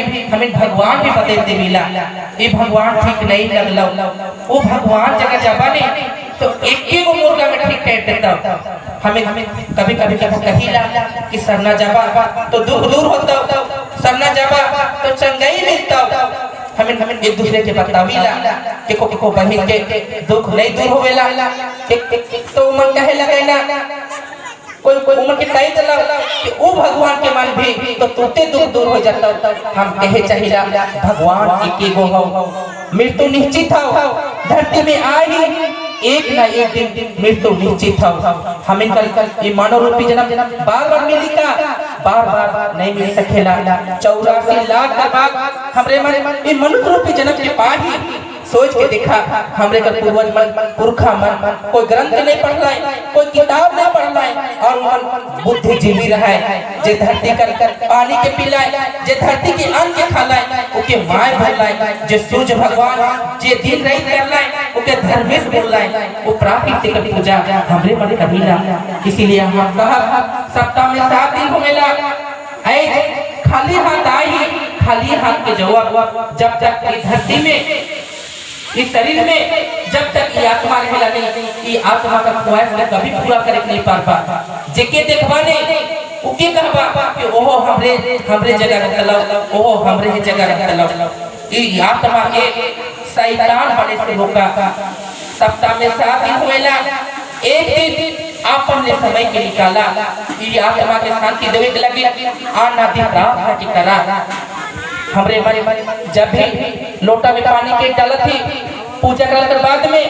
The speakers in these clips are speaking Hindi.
भी हमें भगवान भी बदलते मिला। ये भगवान ठीक नहीं लगलो, वो भगवान जगह जाबा नहीं तो एक गो मुर्गा में ठीक कर देता। हमें कभी कभी कहिला कि सरना जाबा तो दुख दूर होता, सरना जाबा तो चंगाई मिलता। हमें एक दूसरे के बतावीला कि को बहिन के दुख नहीं दूर होवेला, तो मन कहे लगे ना कोई उम्र के टाइम चला कि वो भगवान के मन भी तो तुते दुख दूर हो जाता। हम कहे चाहिला भगवान एक गो हो, मृत्यु निश्चित हो, धरती में आई एक ना एक दिन मृत्यु निश्चित हो। हमें कल ये मानव रूपी जन्म बार बार मिली का, बार बार नहीं मिल सकेला। 84 लाख के बाद हमरे मन ये मनुष्य रूपी जन्म के पाही सोच के देखा हमरे का पूर्वज मन पुरखा मन कोई ग्रंथ नहीं पढ़ला, कोई किताब नहीं पढ़ला और मन बुद्धिजीवी रहा है। जे धरती कर पानी के पिलाए, जे धरती के अन्न के खालाए ओके माय बोलाए, जे सूर्य भगवान जे दिन रात करलाए ओके धर्मेश बोलाए, वो प्राकृतिक की पूजा हमरे मन कबीला। इसीलिए हम कहा सप्ताह में 7 दिन होवेला, ऐ खाली हाथ आई खाली हाथ के जवाब। जब तक इस धरती में इस शरीर में जब तक ये आत्मा रहेला नहीं, ये आत्मा का ख्वाहिश में कभी पूरा करे नहीं पारबा। जेके देखवाने उके कहबा कि ओहो हमरे जगह रहलो, ओहो हमरे जगह रहलो। ये आत्मा के शैतान बने से होगा। सप्ताह में 7 दिन होवेला, एक दिन आपन ने समय के निकाला ये आत्मा के शांति देवे के लगी आना दिन रात की करा। हमरे जब भी लोटा में पानी के डालत थी पूजा करने के बाद में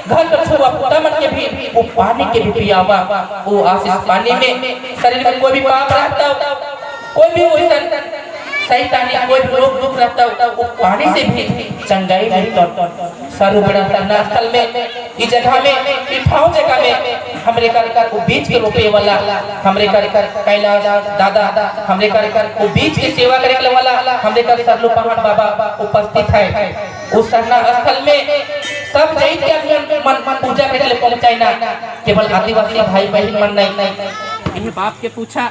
घर का छुआ पुता मन के भी वो पानी के भी पियावा। वो आशीष पानी में शरीर में कोई भी पाप रहता, कोई भी वैसा शैतानी कोई भी रोग दुख रहता वो पानी से भी चंगाई मिलता। सारू बड़ा तरना स्थल में इस जगह में इठाओ जगह में हमरे कर वो बीज के रोपे वाला, हमरे कर कैलाश दादा हमरे कर वो बीज की सेवा करे वाला, हमरे कर सरलू पहाड़ बाबा उपस्थित है। उस सरना स्थल में सब जैत के मन पूजा करे पहुंचाई ना, केवल आदिवासी भाई बहन मन नहीं। ये बाप के पूछा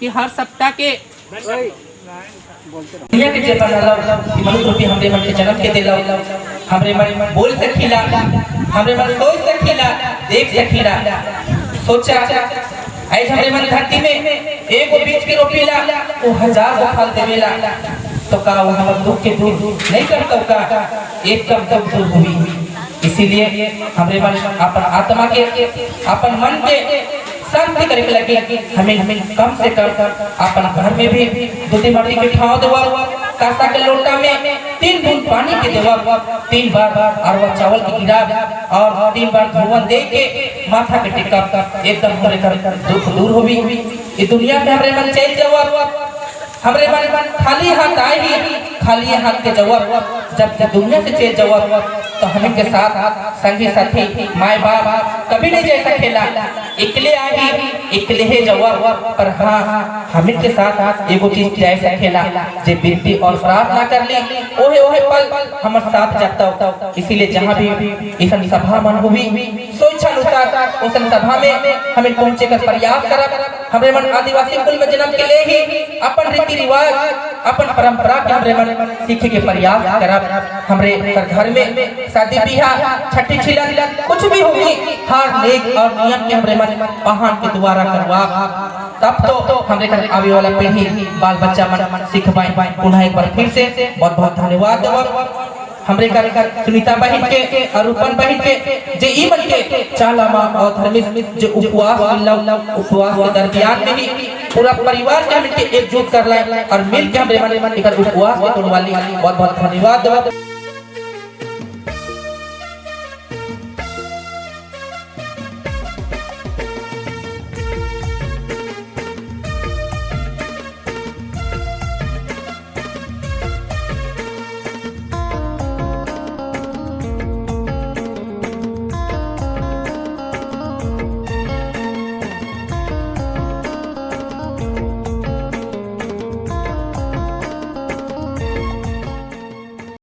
कि हर सप्ताह के दुनिया के जे बनाला मनुष्य रूपी हमरे मन के जन्म के देला, हमरे मन बोल सकीला, हमरे मन सोच सकीला, देख सकीला। सोचा ऐ हमरे मन धरती में एगो बीज के रोपेला वो 1000 फल देवेला, तो का वो हमर दुख के दूर नहीं करता का एकदम दुख दूर हुई। इसीलिए हमरे मन अपन आत्मा के अपन मन के शांति करे के लगे हमें कम से कम अपन घर में भी दूधी मट्टी के ठाव देवा, कासा के लोटा में 3 बूंद पानी के देवा, 3 बार अरवा चावल की गिरा और 3 बार धुआं दे के माथा पे टिका, एकदम हमरे कर दुख दूर होवी। ये दुनिया में हमरे मन चैन जवाब, हमरे मन खाली हाथ आए ही खाली हाथ के जवाब। जब दुनिया से चैन जवाब तो हमें के साथ संगी साथी माय बाप कभी नहीं जा सकेला, इकले आई इकले है जवाब। पर हाँ हमें के साथ एगो चीज जा सकेला, जे विनती और प्रार्थना कर ले ओहे ओहे पल हमर साथ जाता। इसीलिए जहाँ भी इसन सभा मन होवी सोच अनुसार उस सभा में हमें पहुँचे का प्रयास करब। हमरे मन आदिवासी कुल में जन्म के लिए ही अपन रीति रिवाज अपन परंपरा के हमरे मन सीखे के प्रयास करब। हमरे घर में शादी ब्याह छठी छिला कुछ भी होगी हर नेक और नियम के हमरे मन पहाड़ के द्वारा करवा, तब तो हमरे घर आवे वाला पीढ़ी बाल बच्चा मन सीख पाए। पुनः एक बार फिर से बहुत बहुत धन्यवाद हमरे कर सुनीता बहन के और रूपन बहन के जे ई मन के चालामा और धर्मिक जो उपवास के दरमियान में ही पूरा परिवार के हमके एकजुट कर लाए और मिल के हमरे मन उपवास के तोड़वाली। बहुत बहुत धन्यवाद।